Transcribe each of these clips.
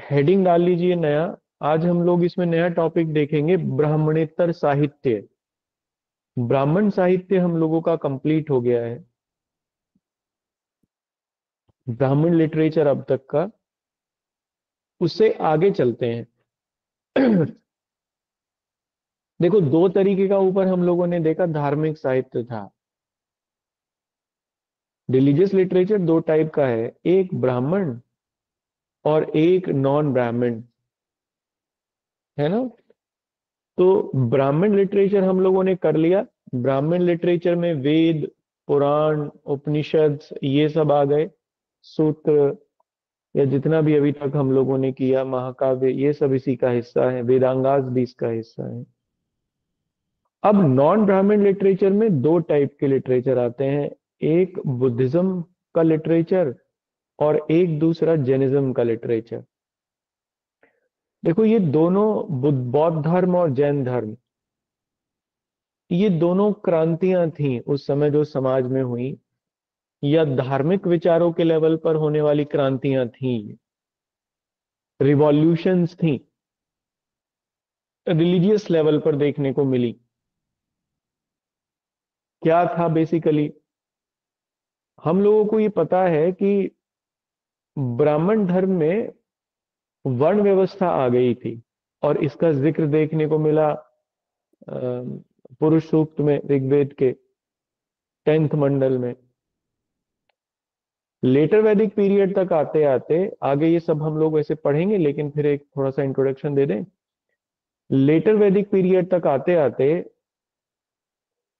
Heading डाल लीजिए नया। आज हम लोग इसमें नया टॉपिक देखेंगे, ब्राह्मणेतर साहित्य। ब्राह्मण साहित्य हम लोगों का कंप्लीट हो गया है। ब्राह्मण लिटरेचर अब तक का, उससे आगे चलते हैं। देखो, दो तरीके का ऊपर हम लोगों ने देखा, धार्मिक साहित्य था। रिलीजियस लिटरेचर दो टाइप का है, एक ब्राह्मण और एक नॉन ब्राह्मण, है ना। तो ब्राह्मण लिटरेचर हम लोगों ने कर लिया। ब्राह्मण लिटरेचर में वेद, पुराण, उपनिषद ये सब आ गए। सूत्र या जितना भी अभी तक हम लोगों ने किया, महाकाव्य, ये सब इसी का हिस्सा है। वेदांगास भी इसका हिस्सा है। अब नॉन ब्राह्मण लिटरेचर में दो टाइप के लिटरेचर आते हैं, एक बुद्धिज्म का लिटरेचर और एक दूसरा जैनिज्म का लिटरेचर। देखो, ये दोनों बौद्ध धर्म और जैन धर्म, ये दोनों क्रांतियां थी उस समय जो समाज में हुई, या धार्मिक विचारों के लेवल पर होने वाली क्रांतियां थी, रिवॉल्यूशंस थी, रिलीजियस लेवल पर देखने को मिली। क्या था बेसिकली, हम लोगों को ये पता है कि ब्राह्मण धर्म में वर्ण व्यवस्था आ गई थी, और इसका जिक्र देखने को मिला पुरुष सूक्त में, ऋग्वेद के 10th मंडल में। लेटर वैदिक पीरियड तक आते आते, आगे ये सब हम लोग वैसे पढ़ेंगे लेकिन फिर एक थोड़ा सा इंट्रोडक्शन दे दें। लेटर वैदिक पीरियड तक आते आते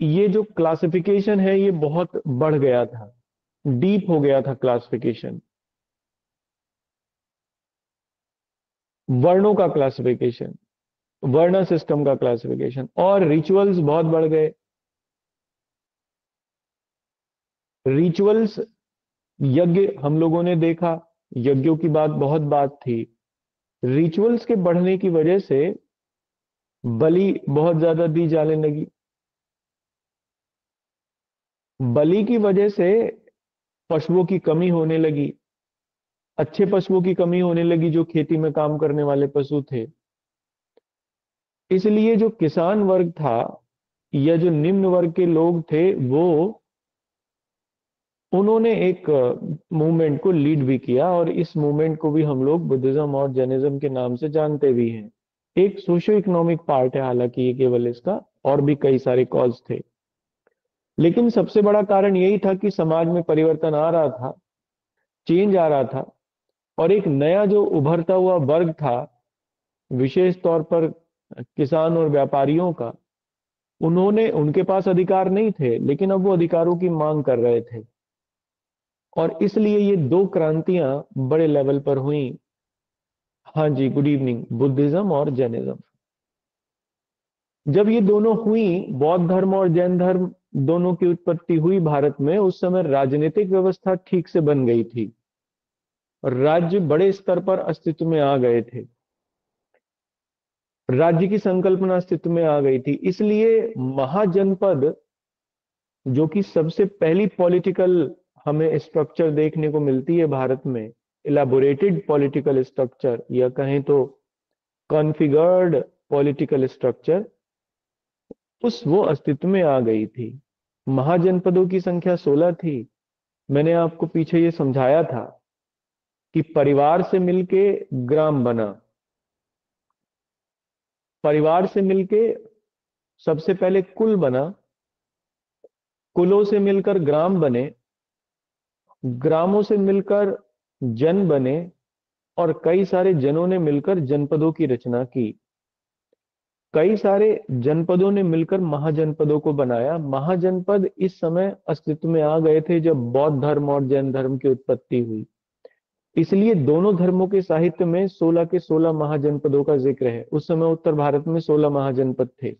ये जो क्लासिफिकेशन है ये बहुत बढ़ गया था, डीप हो गया था क्लासिफिकेशन, वर्णों का क्लासिफिकेशन, वर्ण सिस्टम का क्लासिफिकेशन, और रिचुअल्स बहुत बढ़ गए। रिचुअल्स, यज्ञ हम लोगों ने देखा, यज्ञों की बहुत बात थी। रिचुअल्स के बढ़ने की वजह से बलि बहुत ज्यादा दी जाने लगी। बलि की वजह से पशुओं की कमी होने लगी, अच्छे पशुओं की कमी होने लगी जो खेती में काम करने वाले पशु थे। इसलिए जो किसान वर्ग था या जो निम्न वर्ग के लोग थे, वो उन्होंने एक मूवमेंट को लीड भी किया, और इस मूवमेंट को भी हम लोग बुद्धिज्म और जैनिज्म के नाम से जानते भी हैं। एक सोशो इकोनॉमिक पार्ट है हालांकि ये केवल इसका, और भी कई सारे कॉज थे। लेकिन सबसे बड़ा कारण यही था कि समाज में परिवर्तन आ रहा था, चेंज आ रहा था, और एक नया जो उभरता हुआ वर्ग था, विशेष तौर पर किसान और व्यापारियों का, उन्होंने, उनके पास अधिकार नहीं थे लेकिन अब वो अधिकारों की मांग कर रहे थे। और इसलिए ये दो क्रांतियां बड़े लेवल पर हुई। हाँ जी, गुड इवनिंग। बुद्धिज्म और जैनिज्म, जब ये दोनों हुई, बौद्ध धर्म और जैन धर्म दोनों की उत्पत्ति हुई भारत में, उस समय राजनीतिक व्यवस्था ठीक से बन गई थी, और राज्य बड़े स्तर पर अस्तित्व में आ गए थे। राज्य की संकल्पना अस्तित्व में आ गई थी, इसलिए महाजनपद, जो कि सबसे पहली पॉलिटिकल हमें स्ट्रक्चर देखने को मिलती है भारत में, इलाबोरेटेड पॉलिटिकल स्ट्रक्चर, या कहें तो कॉन्फ़िगर्ड पॉलिटिकल स्ट्रक्चर, उस वो अस्तित्व में आ गई थी। महाजनपदों की संख्या 16 थी। मैंने आपको पीछे ये समझाया था कि परिवार से मिलके ग्राम बना। परिवार से मिलके सबसे पहले कुल बना, कुलों से मिलकर ग्राम बने, ग्रामों से मिलकर जन बने, और कई सारे जनों ने मिलकर जनपदों की रचना की। कई सारे जनपदों ने मिलकर महाजनपदों को बनाया। महाजनपद इस समय अस्तित्व में आ गए थे जब बौद्ध धर्म और जैन धर्म की उत्पत्ति हुई। इसलिए दोनों धर्मों के साहित्य में 16 के 16 महाजनपदों का जिक्र है। उस समय उत्तर भारत में 16 महाजनपद थे,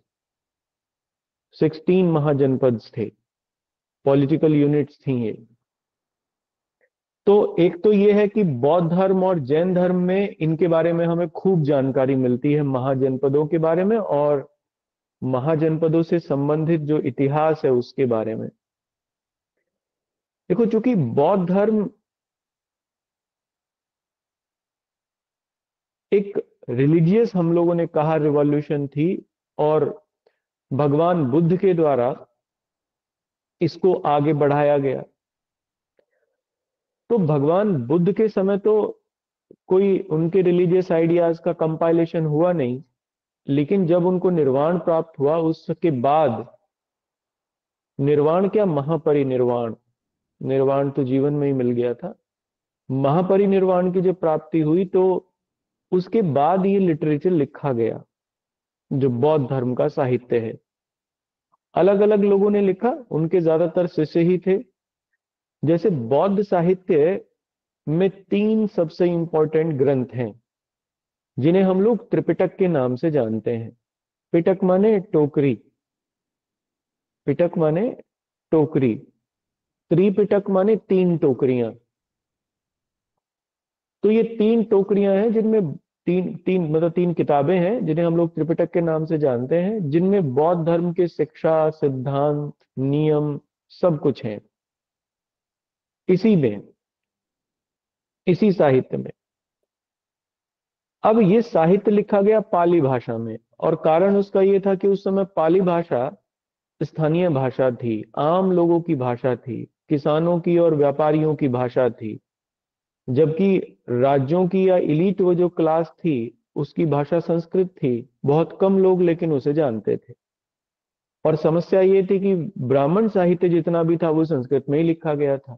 16 महाजनपद थे, पॉलिटिकल यूनिट्स थी ये। तो एक तो ये है कि बौद्ध धर्म और जैन धर्म में इनके बारे में हमें खूब जानकारी मिलती है, महाजनपदों के बारे में, और महाजनपदों से संबंधित जो इतिहास है उसके बारे में। देखो, चूंकि बौद्ध धर्म एक रिलीजियस हम लोगों ने कहा रिवॉल्यूशन थी, और भगवान बुद्ध के द्वारा इसको आगे बढ़ाया गया। तो भगवान बुद्ध के समय तो कोई उनके रिलीजियस आइडियाज का कंपाइलेशन हुआ नहीं, लेकिन जब उनको निर्वाण प्राप्त हुआ उसके बाद, निर्वाण क्या, महापरिनिर्वाण, निर्वाण तो जीवन में ही मिल गया था, महापरिनिर्वाण की जब प्राप्ति हुई तो उसके बाद ये लिटरेचर लिखा गया, जो बौद्ध धर्म का साहित्य है। अलग अलग लोगों ने लिखा, उनके ज्यादातर शिष्य ही थे। जैसे बौद्ध साहित्य में तीन सबसे इंपॉर्टेंट ग्रंथ हैं, जिन्हें हम लोग त्रिपिटक के नाम से जानते हैं। पिटक माने टोकरी, पिटक माने टोकरी, त्रिपिटक माने तीन टोकरियां। तो ये तीन टोकरियां हैं जिनमें तीन तीन मतलब तीन किताबें हैं जिन्हें हम लोग त्रिपिटक के नाम से जानते हैं, जिनमें बौद्ध धर्म के शिक्षा, सिद्धांत, नियम सब कुछ है इसी में, इसी साहित्य में। अब ये साहित्य लिखा गया पाली भाषा में, और कारण उसका ये था कि उस समय पाली भाषा स्थानीय भाषा थी, आम लोगों की भाषा थी, किसानों की और व्यापारियों की भाषा थी। जबकि राज्यों की या इलीट वो जो क्लास थी, उसकी भाषा संस्कृत थी। बहुत कम लोग लेकिन उसे जानते थे। और समस्या ये थी कि ब्राह्मण साहित्य जितना भी था वो संस्कृत में ही लिखा गया था,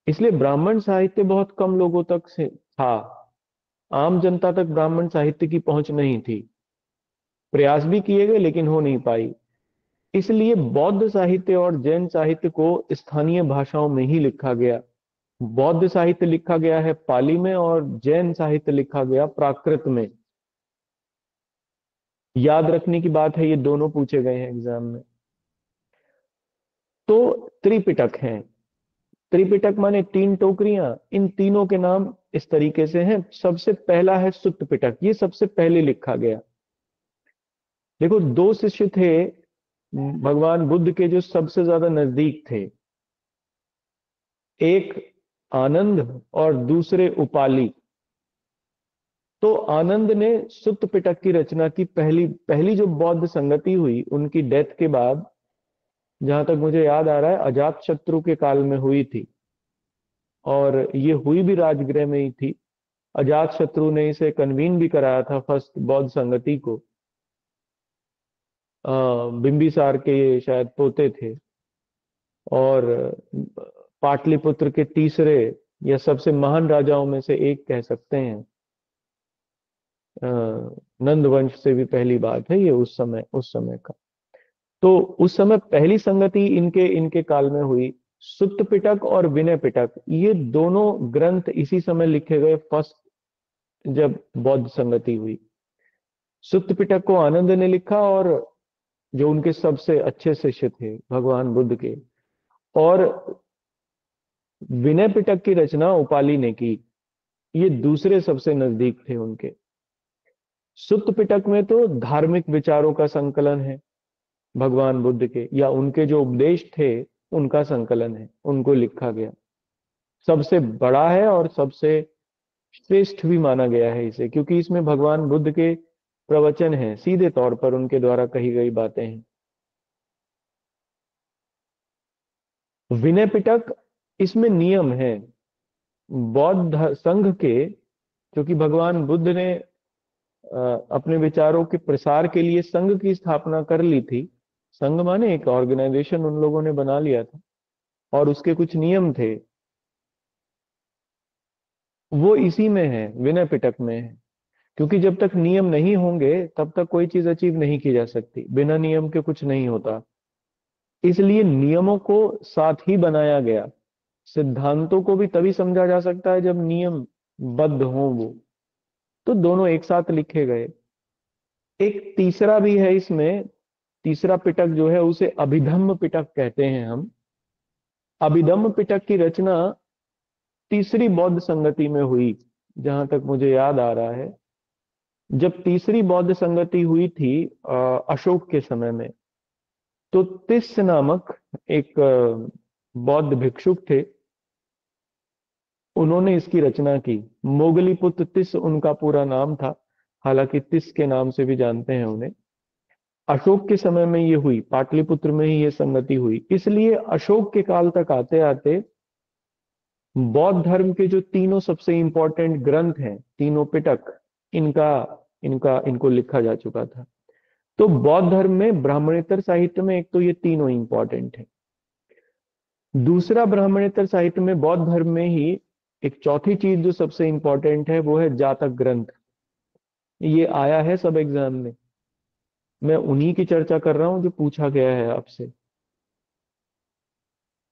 इसलिए ब्राह्मण साहित्य बहुत कम लोगों तक से था। आम जनता तक ब्राह्मण साहित्य की पहुंच नहीं थी। प्रयास भी किए गए लेकिन हो नहीं पाई। इसलिए बौद्ध साहित्य और जैन साहित्य को स्थानीय भाषाओं में ही लिखा गया। बौद्ध साहित्य लिखा गया है पाली में, और जैन साहित्य लिखा गया प्राकृत में। याद रखने की बात है, ये दोनों पूछे गए हैं एग्जाम में। तो त्रिपिटक हैं, त्रिपिटक माने तीन टोकरियां। इन तीनों के नाम इस तरीके से हैं। सबसे पहला है सुत्त पिटक, ये सबसे पहले लिखा गया। देखो, दो शिष्य थे भगवान बुद्ध के जो सबसे ज्यादा नजदीक थे, एक आनंद और दूसरे उपाली। तो आनंद ने सुत्त पिटक की रचना की। पहली पहली जो बौद्ध संगति हुई उनकी डेथ के बाद, जहां तक मुझे याद आ रहा है अजात शत्रु के काल में हुई थी, और ये हुई भी राजगृह में ही थी। अजात शत्रु ने इसे कन्वीन भी कराया था, फर्स्ट बौद्ध संगति को। बिंबिसार के ये शायद पोते थे, और पाटलिपुत्र के तीसरे या सबसे महान राजाओं में से एक कह सकते हैं। अ, नंद वंश से भी पहली बात है ये, उस समय का। तो उस समय पहली संगति इनके इनके काल में हुई। सुत्त पिटक और विनय पिटक, ये दोनों ग्रंथ इसी समय लिखे गए, फर्स्ट जब बौद्ध संगति हुई। सुत्त पिटक को आनंद ने लिखा, और जो उनके सबसे अच्छे शिष्य थे भगवान बुद्ध के, और विनय पिटक की रचना उपाली ने की। ये दूसरे सबसे नजदीक थे उनके। सुत्त पिटक में तो धार्मिक विचारों का संकलन है भगवान बुद्ध के, या उनके जो उपदेश थे उनका संकलन है, उनको लिखा गया। सबसे बड़ा है और सबसे श्रेष्ठ भी माना गया है इसे, क्योंकि इसमें भगवान बुद्ध के प्रवचन हैं, सीधे तौर पर उनके द्वारा कही गई बातें हैं। विनय पिटक, इसमें नियम है बौद्ध संघ के, क्योंकि भगवान बुद्ध ने अपने विचारों के प्रसार के लिए संघ की स्थापना कर ली थी। संघ माने एक ऑर्गेनाइजेशन उन लोगों ने बना लिया था, और उसके कुछ नियम थे। वो इसी में है, विनय पिटक में है। क्योंकि जब तक नियम नहीं होंगे तब तक कोई चीज अचीव नहीं की जा सकती, बिना नियम के कुछ नहीं होता। इसलिए नियमों को साथ ही बनाया गया। सिद्धांतों को भी तभी समझा जा सकता है जब नियम बद्ध हो वो। तो दोनों एक साथ लिखे गए। एक तीसरा भी है इसमें, तीसरा पिटक जो है उसे अभिधम्म पिटक कहते हैं हम। अभिधम्म पिटक की रचना तीसरी बौद्ध संगति में हुई, जहां तक मुझे याद आ रहा है। जब तीसरी बौद्ध संगति हुई थी अशोक के समय में, तो तिस्य नामक एक बौद्ध भिक्षुक थे। उन्होंने इसकी रचना की। मोगलीपुत्र तिस उनका पूरा नाम था, हालांकि तिस के नाम से भी जानते हैं उन्हें। अशोक के समय में ये हुई, पाटलिपुत्र में ही ये संगति हुई। इसलिए अशोक के काल तक आते आते बौद्ध धर्म के जो तीनों सबसे इंपॉर्टेंट ग्रंथ हैं, तीनों पिटक, इनका इनका इनको लिखा जा चुका था। तो बौद्ध धर्म में ब्राह्मणेतर साहित्य में एक तो ये तीनों इंपॉर्टेंट है। दूसरा, ब्राह्मणेतर साहित्य में बौद्ध धर्म में ही एक चौथी चीज जो सबसे इंपॉर्टेंट है, वो है जातक ग्रंथ। ये आया है सब एग्जाम में, मैं उन्हीं की चर्चा कर रहा हूं जो पूछा गया है आपसे।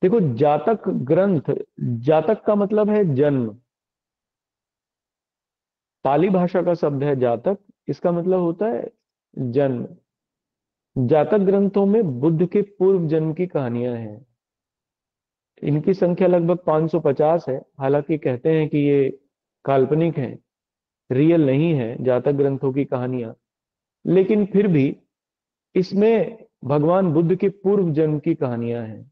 देखो, जातक ग्रंथ, जातक का मतलब है जन्म। पाली भाषा का शब्द है जातक, इसका मतलब होता है जन्म। जातक ग्रंथों में बुद्ध के पूर्व जन्म की कहानियां हैं। इनकी संख्या लगभग 550 है। हालांकि कहते हैं कि ये काल्पनिक है, रियल नहीं है जातक ग्रंथों की कहानियां, लेकिन फिर भी इसमें भगवान बुद्ध के पूर्व जन्म की कहानियां हैं।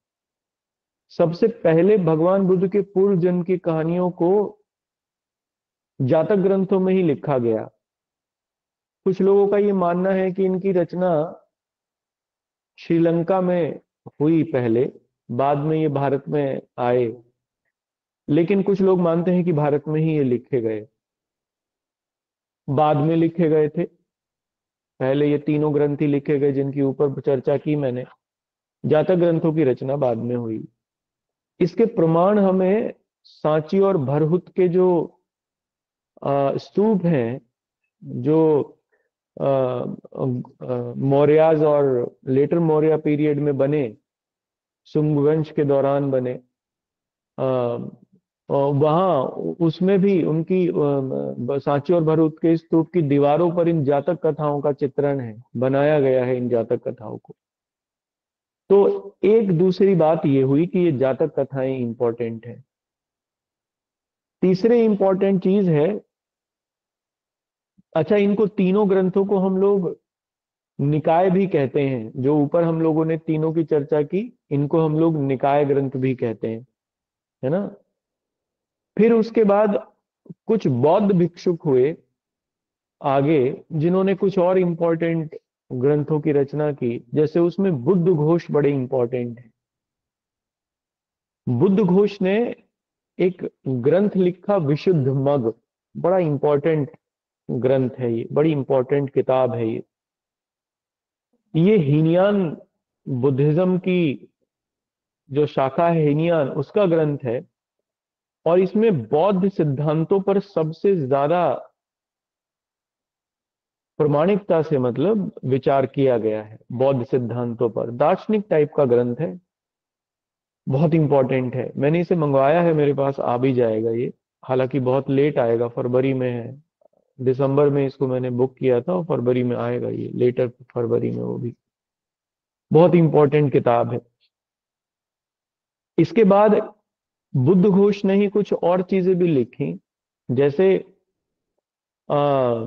सबसे पहले भगवान बुद्ध के पूर्व जन्म की कहानियों को जातक ग्रंथों में ही लिखा गया। कुछ लोगों का ये मानना है कि इनकी रचना श्रीलंका में हुई पहले, बाद में ये भारत में आए। लेकिन कुछ लोग मानते हैं कि भारत में ही ये लिखे गए, बाद में लिखे गए थे। पहले ये तीनों ग्रंथ ही लिखे गए जिनकी ऊपर चर्चा की मैंने। जातक ग्रंथों की रचना बाद में हुई। इसके प्रमाण हमें सांची और भरहुत के जो स्तूप हैं, जो मौर्याज और लेटर मौर्य पीरियड में बने, शुंग वंश के दौरान बने, वहां उसमें भी उनकी सांची और भरहुत के स्तूप की दीवारों पर इन जातक कथाओं का चित्रण है, बनाया गया है इन जातक कथाओं को। तो एक दूसरी बात ये हुई कि ये जातक कथाएं इंपॉर्टेंट है। तीसरे इंपॉर्टेंट चीज है, अच्छा, इनको तीनों ग्रंथों को हम लोग निकाय भी कहते हैं। जो ऊपर हम लोगों ने तीनों की चर्चा की, इनको हम लोग निकाय ग्रंथ भी कहते हैं, है ना। फिर उसके बाद कुछ बौद्ध भिक्षुक हुए आगे, जिन्होंने कुछ और इंपॉर्टेंट ग्रंथों की रचना की। जैसे उसमें बुद्ध घोष बड़े इंपॉर्टेंट है। बुद्ध घोष ने एक ग्रंथ लिखा, विशुद्ध मग। बड़ा इंपॉर्टेंट ग्रंथ है ये, बड़ी इंपॉर्टेंट किताब है ये हीनयान बुद्धिज्म की जो शाखा है हीनयान, उसका ग्रंथ है। और इसमें बौद्ध सिद्धांतों पर सबसे ज्यादा प्रमाणिकता से, मतलब विचार किया गया है। बौद्ध सिद्धांतों पर दार्शनिक टाइप का ग्रंथ है, बहुत इंपॉर्टेंट है। मैंने इसे मंगवाया है, मेरे पास आ भी जाएगा ये। हालांकि बहुत लेट आएगा, फरवरी में है। दिसंबर में इसको मैंने बुक किया था और फरवरी में आएगा ये, लेटर फरवरी में, वो भी बहुत इंपॉर्टेंट किताब है। इसके बाद बुद्ध घोष ने ही कुछ और चीजें भी लिखी। जैसे आ,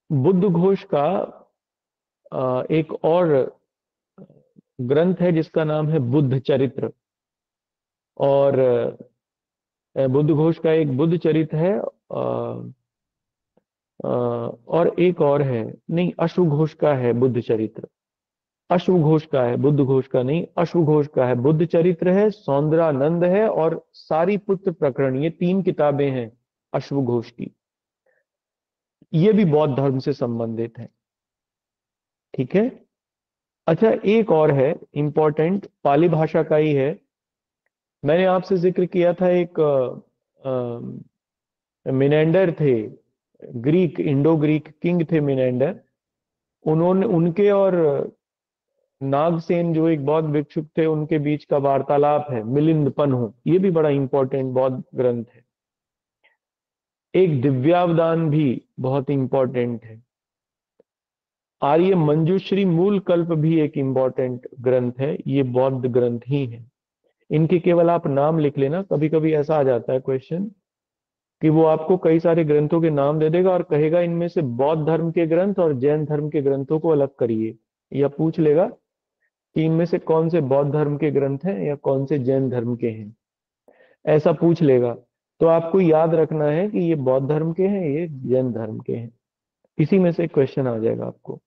बुद्ध घोष का एक और ग्रंथ है जिसका नाम है बुद्ध चरित्र। और बुद्ध घोष का एक बुद्ध चरित्र है, और एक और है, नहीं, अश्व घोष का है बुद्ध चरित्र। अश्व घोष का है, बुद्ध घोष का नहीं, अश्व घोष का है। बुद्ध चरित्र है, सौंदरानंद है, और सारीपुत्र प्रकरण, ये तीन किताबें हैं अश्व घोष की। ये भी बौद्ध धर्म से संबंधित है, ठीक है। अच्छा, एक और है इंपॉर्टेंट, पाली भाषा का ही है। मैंने आपसे जिक्र किया था, एक मिनेंडर थे, ग्रीक, इंडो ग्रीक किंग थे मिनेंडर। उन्होंने, उनके और नागसेन जो एक बौद्ध भिक्षुक थे, उनके बीच का वार्तालाप है मिलिंद पन्हु। ये भी बड़ा इंपॉर्टेंट बौद्ध ग्रंथ है। एक दिव्यावदान भी बहुत इंपॉर्टेंट है। आर्य मंजूश्री मूल कल्प भी एक इंपॉर्टेंट ग्रंथ है, ये बौद्ध ग्रंथ ही है। इनके केवल आप नाम लिख लेना। कभी कभी ऐसा आ जाता है क्वेश्चन कि वो आपको कई सारे ग्रंथों के नाम दे देगा और कहेगा इनमें से बौद्ध धर्म के ग्रंथ और जैन धर्म के ग्रंथों को अलग करिए, या पूछ लेगा कि इनमें से कौन से बौद्ध धर्म के ग्रंथ हैं या कौन से जैन धर्म के हैं, ऐसा पूछ लेगा। तो आपको याद रखना है कि ये बौद्ध धर्म के हैं, ये जैन धर्म के हैं। इसी में से क्वेश्चन आ जाएगा आपको।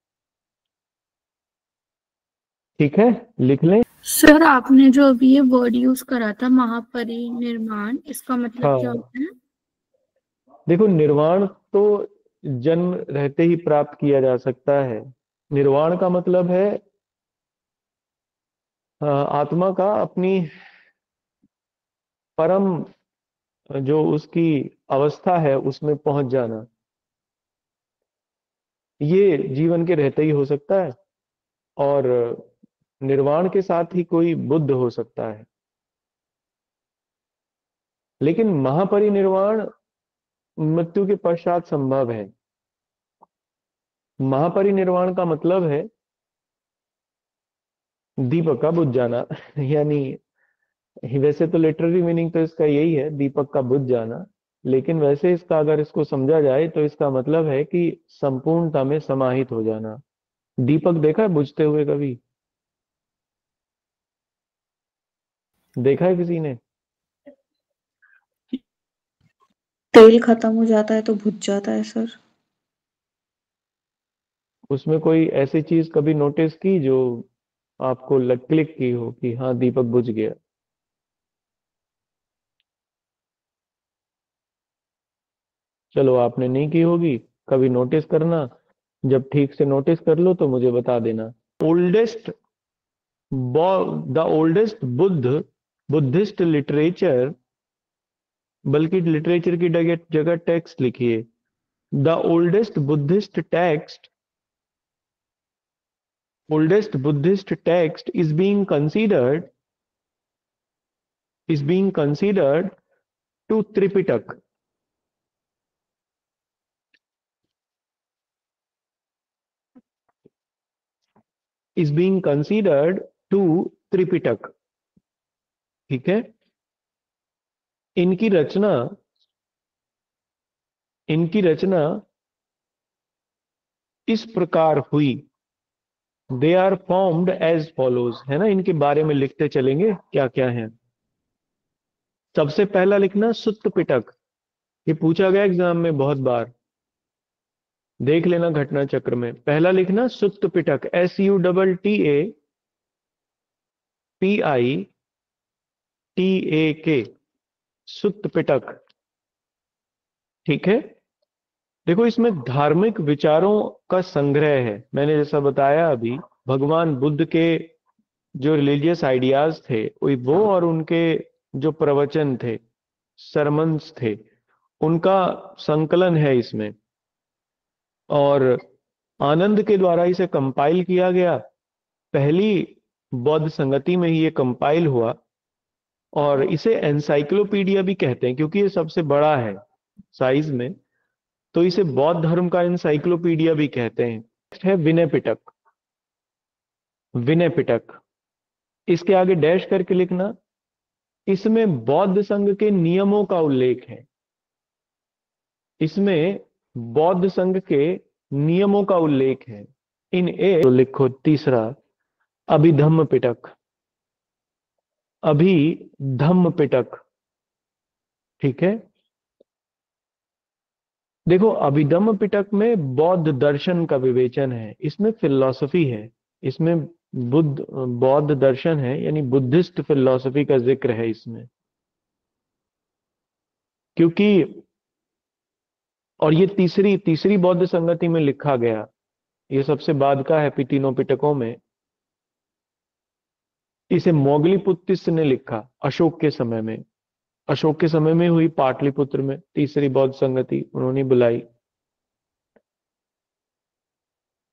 ठीक है, लिख लें। सर आपने जो अभी ये वर्ड यूज करा था महापरिनिर्वाण, इसका मतलब क्या हाँ, होता है? देखो, निर्वाण तो जन्म रहते ही प्राप्त किया जा सकता है। निर्वाण का मतलब है आत्मा का अपनी परम जो उसकी अवस्था है उसमें पहुंच जाना। ये जीवन के रहते ही हो सकता है, और निर्वाण के साथ ही कोई बुद्ध हो सकता है। लेकिन महापरिनिर्वाण मृत्यु के पश्चात संभव है। महापरिनिर्वाण का मतलब है दीपक का बुझ जाना यानी वैसे तो लिटरेरी मीनिंग तो इसका यही है, दीपक का बुझ जाना। लेकिन वैसे इसका अगर इसको समझा जाए तो इसका मतलब है कि संपूर्णता में समाहित हो जाना। दीपक देखा है बुझते हुए कभी? देखा है किसी ने? तेल खत्म हो जाता है तो बुझ जाता है सर। उसमें कोई ऐसी चीज कभी नोटिस की जो आपको लग क्लिक की हो कि हाँ दीपक बुझ गया? चलो, आपने नहीं की होगी, कभी नोटिस करना। जब ठीक से नोटिस कर लो तो मुझे बता देना। Oldest the oldest Buddhist literature, बल्कि लिटरेचर की जगह जगह टेक्स्ट लिखिए। The oldest Buddhist text is being considered to Tripitaka is being considered to Tripitaka. ठीक है। इनकी रचना इनकी रचना इस प्रकार हुई। They are formed as follows, है ना, इनके बारे में लिखते चलेंगे क्या क्या है। सबसे पहला लिखना सुत्त पिटक। ये पूछा गया एग्जाम में बहुत बार, देख लेना घटना चक्र में। पहला लिखना सुत्त पिटक, SUTTAPITAK, सुत्त पिटक। ठीक है। देखो, इसमें धार्मिक विचारों का संग्रह है। मैंने जैसा बताया अभी, भगवान बुद्ध के जो रिलीजियस आइडियाज थे वो, और उनके जो प्रवचन थे, सरमन्स थे, उनका संकलन है इसमें। और आनंद के द्वारा इसे कंपाइल किया गया। पहली बौद्ध संगति में ही ये कंपाइल हुआ। और इसे एनसाइक्लोपीडिया भी कहते हैं क्योंकि ये सबसे बड़ा है साइज में। तो इसे बौद्ध धर्म का एनसाइक्लोपीडिया भी कहते हैं। नेक्स्ट है विनय पिटक। विनय पिटक, इसके आगे डैश करके लिखना। इसमें बौद्ध संघ के नियमों का उल्लेख है। इसमें बौद्ध संघ के नियमों का उल्लेख है। इन ए तो लिखो तीसरा, अभिधम्म पिटक। अभिधम्म पिटक। ठीक है। देखो, अभिधम्म पिटक में बौद्ध दर्शन का विवेचन है, इसमें फिलॉसफी है। इसमें बौद्ध दर्शन है, यानी बुद्धिस्ट फिलॉसफी का जिक्र है इसमें। क्योंकि और ये तीसरी तीसरी बौद्ध संगति में लिखा गया, ये सबसे बाद का है तीनों पिटकों में। इसे मोगलीपुत्तिस ने लिखा अशोक के समय में। अशोक के समय में हुई पाटलिपुत्र में तीसरी बौद्ध संगति, उन्होंने बुलाई।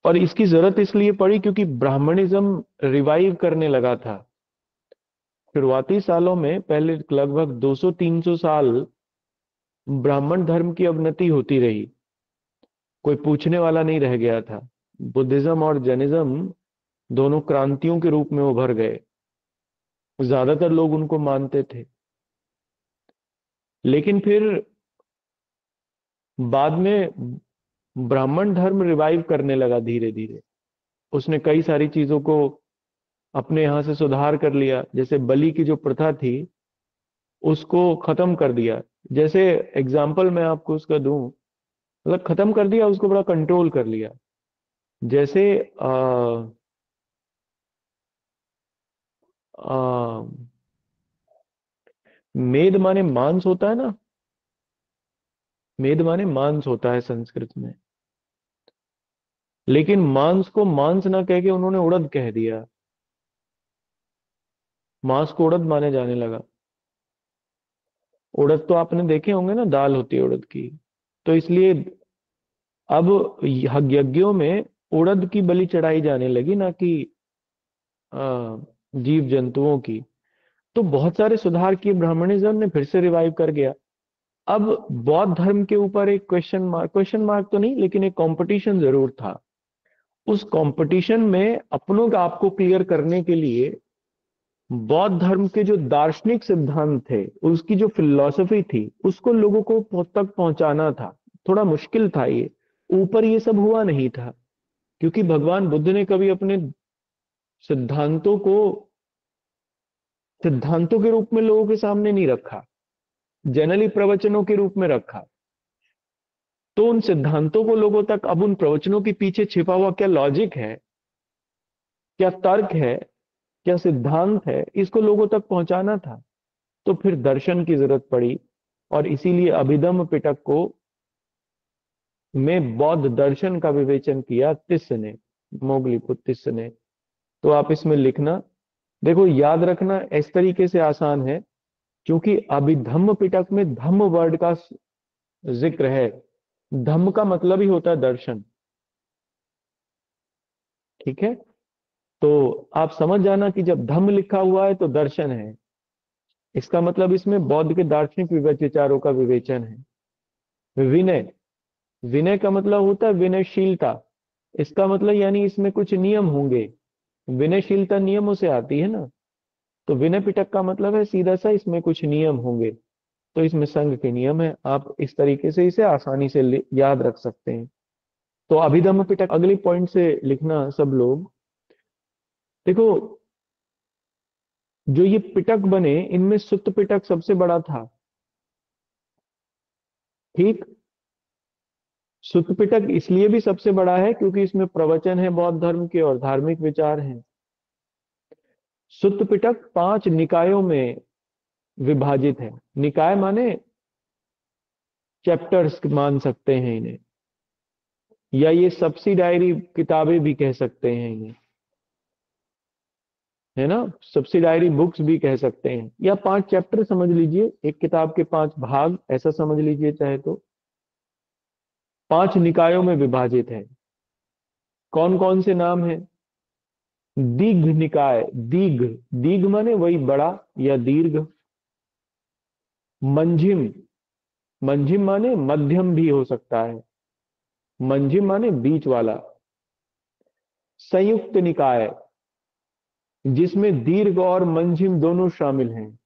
और इसकी जरूरत इसलिए पड़ी क्योंकि ब्राह्मणिज्म रिवाइव करने लगा था। शुरुआती सालों में, पहले लगभग 200-300 साल ब्राह्मण धर्म की अवनति होती रही। कोई पूछने वाला नहीं रह गया था। बुद्धिज्म और जैनिज्म दोनों क्रांतियों के रूप में उभर गए। ज्यादातर लोग उनको मानते थे। लेकिन फिर बाद में ब्राह्मण धर्म रिवाइव करने लगा धीरे धीरे। उसने कई सारी चीजों को अपने यहां से सुधार कर लिया। जैसे बलि की जो प्रथा थी उसको खत्म कर दिया। जैसे एग्जाम्पल मैं आपको उसका दूं, मतलब खत्म कर दिया उसको, बड़ा कंट्रोल कर लिया। जैसे आ, मेद माने मांस होता है ना, मेद माने मांस होता है संस्कृत में, लेकिन मांस को मांस ना कह के उन्होंने उड़द कह दिया, मांस को उड़द माने जाने लगा। उड़द तो आपने देखे होंगे ना, दाल होती है उड़द की। तो इसलिए अब यज्ञों में उड़द की बलि चढ़ाई जाने लगी, ना कि जीव जंतुओं की। तो बहुत सारे सुधार किए ब्राह्मणिज्म ने, फिर से रिवाइव कर गया। अब बौद्ध धर्म के ऊपर एक क्वेश्चन मार्क तो नहीं, लेकिन एक कंपटीशन जरूर था। उस कंपटीशन में अपनों का आपको क्लियर करने के लिए बौद्ध धर्म के जो दार्शनिक सिद्धांत थे, उसकी जो फिलॉसफी थी, उसको लोगों को तक पहुंचाना था। थोड़ा मुश्किल था ये, ऊपर ये सब हुआ नहीं था, क्योंकि भगवान बुद्ध ने कभी अपने सिद्धांतों को सिद्धांतों के रूप में लोगों के सामने नहीं रखा, जनरली प्रवचनों के रूप में रखा। तो उन सिद्धांतों को लोगों तक, अब उन प्रवचनों के पीछे छिपा हुआ क्या लॉजिक है, क्या तर्क है, क्या सिद्धांत है, इसको लोगों तक पहुंचाना था। तो फिर दर्शन की जरूरत पड़ी, और इसीलिए अभिधम्म पिटक को में बौद्ध दर्शन का विवेचन किया तिस्स ने, मोगलीपुत्र तिस्स ने। तो आप इसमें लिखना, देखो याद रखना इस तरीके से आसान है, क्योंकि अभिधम्म पिटक में धम्म वर्ड का जिक्र है। धम्म का मतलब ही होता है दर्शन। ठीक है, तो आप समझ जाना कि जब धम्म लिखा हुआ है तो दर्शन है, इसका मतलब इसमें बौद्ध के दार्शनिक विचारों का विवेचन है। विनय, विनय का मतलब होता है विनयशीलता। इसका मतलब यानी इसमें कुछ नियम होंगे, विनयशीलता नियमों से आती है ना। तो विनय पिटक का मतलब है सीधा सा, इसमें कुछ नियम होंगे। तो इसमें संघ के नियम है, आप इस तरीके से इसे आसानी से याद रख सकते हैं। तो अभिधम्म पिटक अगले पॉइंट से लिखना सब लोग। देखो, जो ये पिटक बने, इनमें सुत्त पिटक सबसे बड़ा था। ठीक, सुत्त पिटक इसलिए भी सबसे बड़ा है क्योंकि इसमें प्रवचन है बौद्ध धर्म के और धार्मिक विचार हैं। सुत्त पिटक 5 निकायों में विभाजित है। निकाय माने चैप्टर्स मान सकते हैं इन्हें, या ये सब्सिडायरी किताबें भी कह सकते हैं इन्हें, है ना। सब्सिडायरी बुक्स भी कह सकते हैं, या 5 चैप्टर समझ लीजिए, एक किताब के 5 भाग ऐसा समझ लीजिए चाहे तो। 5 निकायों में विभाजित है। कौन कौन से नाम है? दीघ निकाय, दीघ, दीघ माने वही बड़ा या दीर्घ। मंझिम, मंझिम माने मध्यम भी हो सकता है, मंझिम माने बीच वाला। संयुक्त निकाय, जिसमें दीर्घ और मंझिम दोनों शामिल हैं।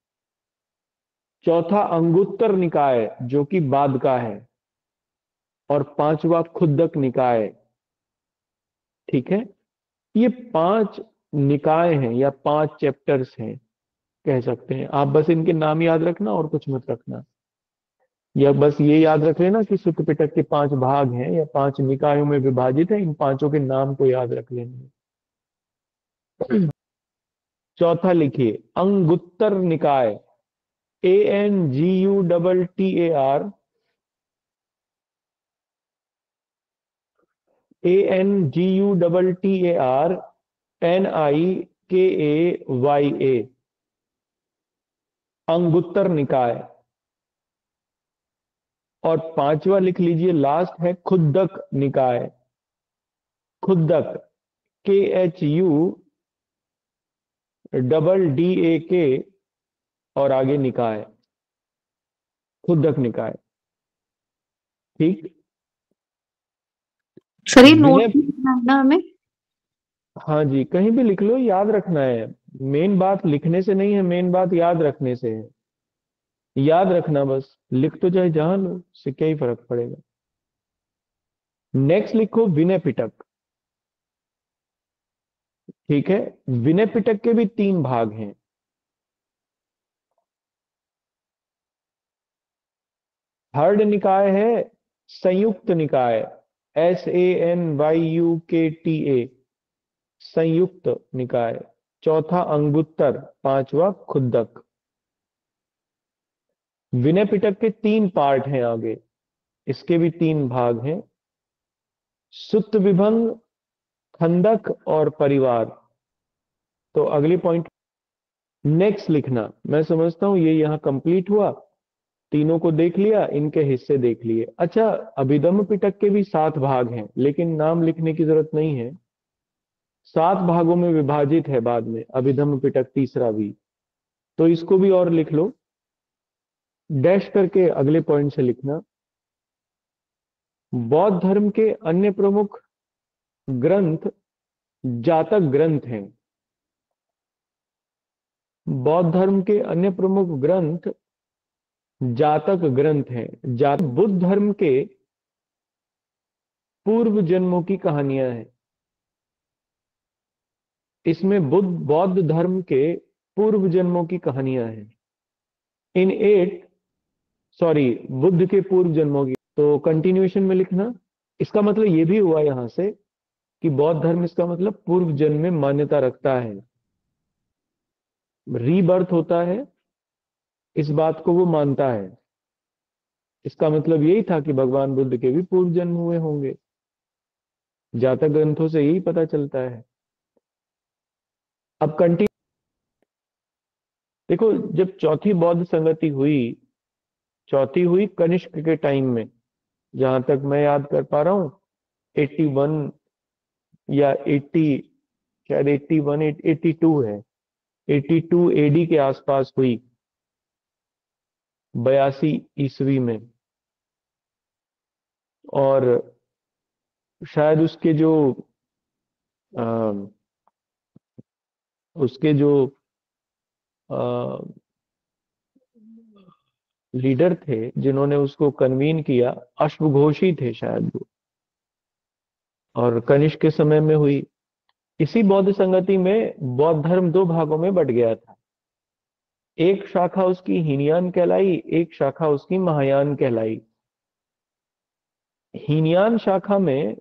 चौथा अंगुत्तर निकाय, जो कि बाद का है। और 5वां खुद्दक निकाय। ठीक है, ये 5 निकाय हैं या 5 चैप्टर्स हैं कह सकते हैं। आप बस इनके नाम याद रखना और कुछ मत रखना, या बस ये याद रख लेना कि सुत्त पिटक के 5 भाग हैं या 5 निकायों में विभाजित है, इन पांचों के नाम को याद रख लेना। चौथा लिखिए, अंगुत्तर निकाय, ANGUTTAR, ANGUTTAR NIKAYA, अंगुत्तर निकाय। और 5वां लिख लीजिए, लास्ट है खुद्दक निकाय। खुद्दक, KHUDDAK, और आगे निकाय, खुद्दक निकाय। ठीक, सर ये नोट विनय, लिखना है ना हमें? हाँ जी, कहीं भी लिख लो, याद रखना है। मेन बात लिखने से नहीं है, मेन बात याद रखने से है। याद रखना बस, लिख तो चाहे जहां लो, इससे क्या ही फर्क पड़ेगा। नेक्स्ट लिखो विनय पिटक। ठीक है, विनय पिटक के भी 3 भाग हैं। थर्ड निकाय है संयुक्त निकाय, SANYUKTA, संयुक्त निकाय। चौथा अंगुत्तर, पांचवा खुद्दक। विनय पिटक के 3 पार्ट हैं आगे, इसके भी 3 भाग हैं, सुत्त विभंग, खंदक और परिवार। तो अगली पॉइंट नेक्स्ट लिखना। मैं समझता हूं ये यहां कंप्लीट हुआ, तीनों को देख लिया, इनके हिस्से देख लिए। अच्छा, अभिधम्म पिटक के भी 7 भाग हैं, लेकिन नाम लिखने की जरूरत नहीं है, 7 भागों में विभाजित है बाद में अभिधम्म पिटक तीसरा भी, तो इसको भी और लिख लो। डैश करके अगले पॉइंट से लिखना। बौद्ध धर्म के अन्य प्रमुख ग्रंथ जातक ग्रंथ हैं। बौद्ध धर्म के अन्य प्रमुख ग्रंथ जातक ग्रंथ हैं। जातक बुद्ध धर्म के पूर्व जन्मों की कहानियां हैं। इसमें बौद्ध धर्म के पूर्व जन्मों की कहानियां हैं। इन 8 सॉरी बुद्ध के पूर्व जन्मों की, तो कंटिन्यूएशन में लिखना। इसका मतलब ये भी हुआ यहां से कि बौद्ध धर्म, इसका मतलब पूर्व जन्म में मान्यता रखता है, रीबर्थ होता है, इस बात को वो मानता है। इसका मतलब यही था कि भगवान बुद्ध के भी पूर्व जन्म हुए होंगे, जातक ग्रंथों से यही पता चलता है। अब कंटिन्यू देखो, जब चौथी बौद्ध संगति हुई, चौथी हुई कनिष्क के टाइम में, जहां तक मैं याद कर पा रहा हूं 81 या 80, शायद 81 82 है, 82 AD के आसपास हुई, 82 ईस्वी में। और शायद अ, उसके जो लीडर थे जिन्होंने उसको कन्वीन किया, अश्वघोषी थे शायद वो, और कनिष्क के समय में हुई। इसी बौद्ध संगति में बौद्ध धर्म 2 भागों में बट गया था। एक शाखा उसकी हीनयान कहलाई, एक शाखा उसकी महायान कहलाई। हीनयान शाखा में,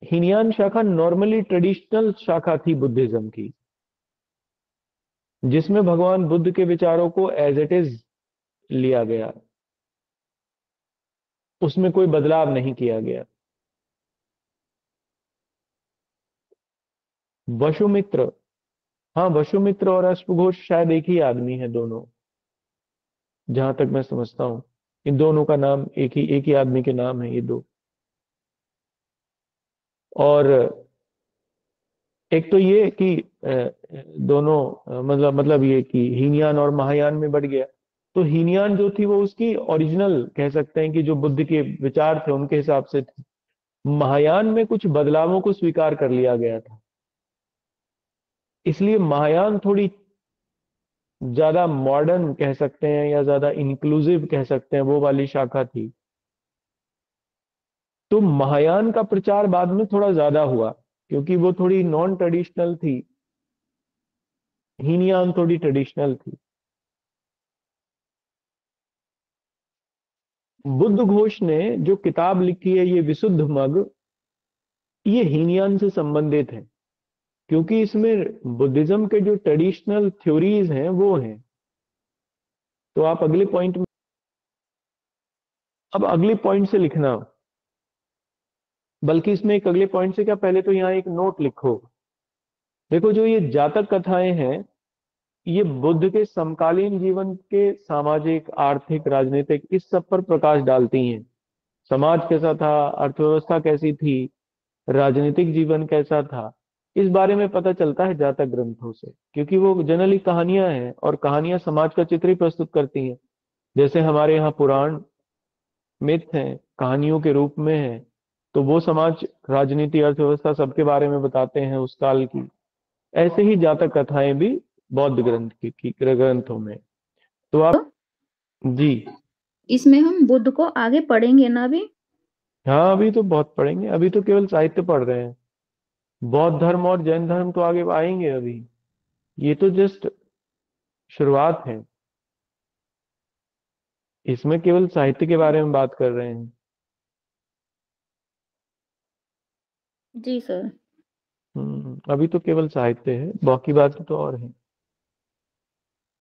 हीनयान शाखा नॉर्मली ट्रेडिशनल शाखा थी बुद्धिज्म की, जिसमें भगवान बुद्ध के विचारों को एज इट इज लिया गया, उसमें कोई बदलाव नहीं किया गया। वसुमित्र, हाँ वसुमित्र और अश्वघोष शायद एक ही आदमी है दोनों, जहां तक मैं समझता हूं। इन दोनों का नाम एक ही आदमी के नाम है ये दो। और एक तो ये कि दोनों मतलब ये कि हीनयान और महायान में बढ़ गया। तो हीनयान जो थी वो उसकी ओरिजिनल कह सकते हैं कि जो बुद्ध के विचार थे उनके हिसाब से थी। महायान में कुछ बदलावों को स्वीकार कर लिया गया था, इसलिए महायान थोड़ी ज्यादा मॉडर्न कह सकते हैं या ज्यादा इंक्लूसिव कह सकते हैं, वो वाली शाखा थी। तो महायान का प्रचार बाद में थोड़ा ज्यादा हुआ, क्योंकि वो थोड़ी नॉन ट्रेडिशनल थी, हीनयान थोड़ी ट्रेडिशनल थी। बुद्ध घोष ने जो किताब लिखी है ये विशुद्ध मग, ये हीनयान से संबंधित है, क्योंकि इसमें बुद्धिज्म के जो ट्रेडिशनल थ्योरीज हैं वो हैं। तो आप अगले पॉइंट में, अब अगले पॉइंट से लिखना, बल्कि इसमें एक अगले पॉइंट से क्या, पहले तो यहाँ एक नोट लिखो। देखो, जो ये जातक कथाएं हैं, ये बुद्ध के समकालीन जीवन के सामाजिक, आर्थिक, राजनीतिक, इस सब पर प्रकाश डालती हैं। समाज कैसा था, अर्थव्यवस्था कैसी थी, राजनीतिक जीवन कैसा था, इस बारे में पता चलता है जातक ग्रंथों से, क्योंकि वो जनरली कहानियां हैं, और कहानियां समाज का चित्र ही प्रस्तुत करती हैं। जैसे हमारे यहाँ पुराण मिथ हैं, कहानियों के रूप में है, तो वो समाज, राजनीति, अर्थव्यवस्था सबके बारे में बताते हैं उस काल की। ऐसे ही जातक कथाएं भी बौद्ध की ग्रंथों में। तो आप, जी इसमें हम बुद्ध को आगे पढ़ेंगे ना अभी? हाँ, अभी तो बहुत पढ़ेंगे, अभी तो केवल साहित्य पढ़ रहे हैं। बौद्ध धर्म और जैन धर्म तो आगे आएंगे अभी, ये तो जस्ट शुरुआत है। इसमें केवल साहित्य के बारे में बात कर रहे हैं। जी सर। अभी तो केवल साहित्य है, बाकी बात तो और है।